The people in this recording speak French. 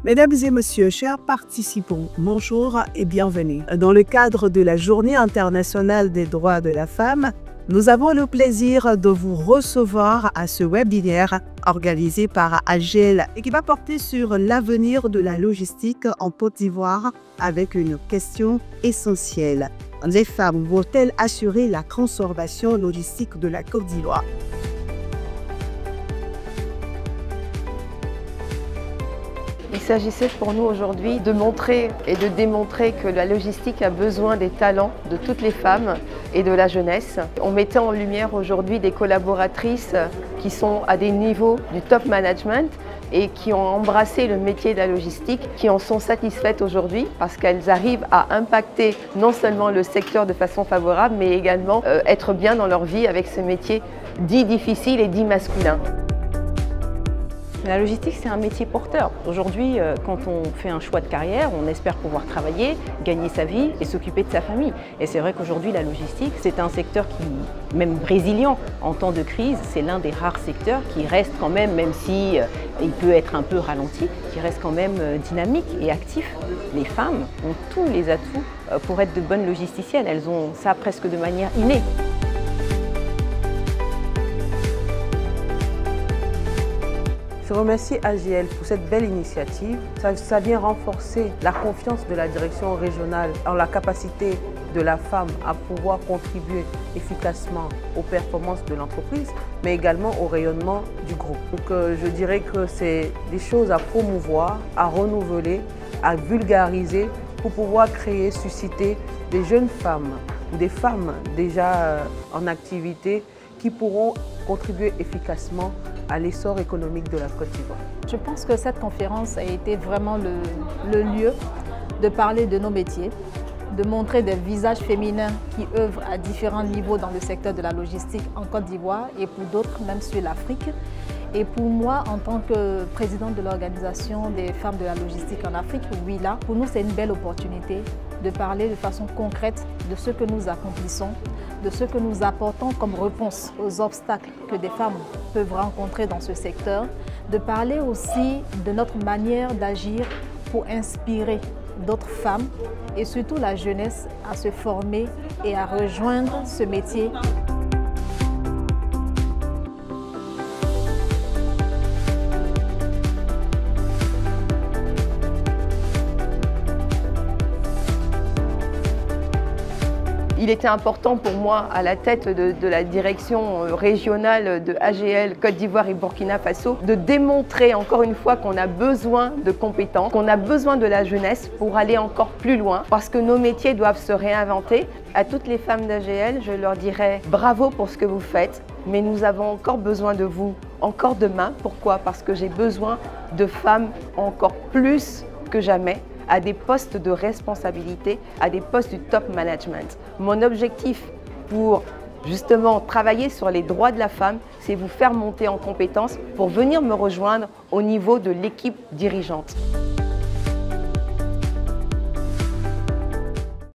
Mesdames et messieurs, chers participants, bonjour et bienvenue. Dans le cadre de la Journée internationale des droits de la femme, nous avons le plaisir de vous recevoir à ce webinaire organisé par AGEL et qui va porter sur l'avenir de la logistique en Côte d'Ivoire avec une question essentielle. Les femmes vont-elles assurer la transformation logistique de la Côte d'Ivoire? Il s'agissait pour nous aujourd'hui de montrer et de démontrer que la logistique a besoin des talents de toutes les femmes et de la jeunesse. On mettait en lumière aujourd'hui des collaboratrices qui sont à des niveaux du top management et qui ont embrassé le métier de la logistique, qui en sont satisfaites aujourd'hui parce qu'elles arrivent à impacter non seulement le secteur de façon favorable, mais également être bien dans leur vie avec ce métier dit difficile et dit masculin. La logistique, c'est un métier porteur. Aujourd'hui, quand on fait un choix de carrière, on espère pouvoir travailler, gagner sa vie et s'occuper de sa famille. Et c'est vrai qu'aujourd'hui, la logistique, c'est un secteur qui, même résilient en temps de crise, c'est l'un des rares secteurs qui reste quand même si il peut être un peu ralenti, qui reste quand même dynamique et actif. Les femmes ont tous les atouts pour être de bonnes logisticiennes. Elles ont ça presque de manière innée. Je remercie AGEL pour cette belle initiative. Ça vient renforcer la confiance de la direction régionale en la capacité de la femme à pouvoir contribuer efficacement aux performances de l'entreprise, mais également au rayonnement du groupe. Donc je dirais que c'est des choses à promouvoir, à renouveler, à vulgariser pour pouvoir créer, susciter des jeunes femmes ou des femmes déjà en activité qui pourront contribuer efficacement à l'essor économique de la Côte d'Ivoire. Je pense que cette conférence a été vraiment le lieu de parler de nos métiers, de montrer des visages féminins qui œuvrent à différents niveaux dans le secteur de la logistique en Côte d'Ivoire et pour d'autres même sur l'Afrique. Et pour moi, en tant que présidente de l'Organisation des femmes de la logistique en Afrique, WILA, pour nous c'est une belle opportunité de parler de façon concrète de ce que nous accomplissons, de ce que nous apportons comme réponse aux obstacles que des femmes peuvent rencontrer dans ce secteur, de parler aussi de notre manière d'agir pour inspirer d'autres femmes et surtout la jeunesse à se former et à rejoindre ce métier. Il était important pour moi, à la tête de la direction régionale de AGEL, Côte d'Ivoire et Burkina Faso, de démontrer encore une fois qu'on a besoin de compétences, qu'on a besoin de la jeunesse pour aller encore plus loin, parce que nos métiers doivent se réinventer. À toutes les femmes d'AGEL, je leur dirais bravo pour ce que vous faites, mais nous avons encore besoin de vous, encore demain. Pourquoi? Parce que j'ai besoin de femmes encore plus que jamais à des postes de responsabilité, à des postes du top management. Mon objectif pour justement travailler sur les droits de la femme, c'est vous faire monter en compétences pour venir me rejoindre au niveau de l'équipe dirigeante.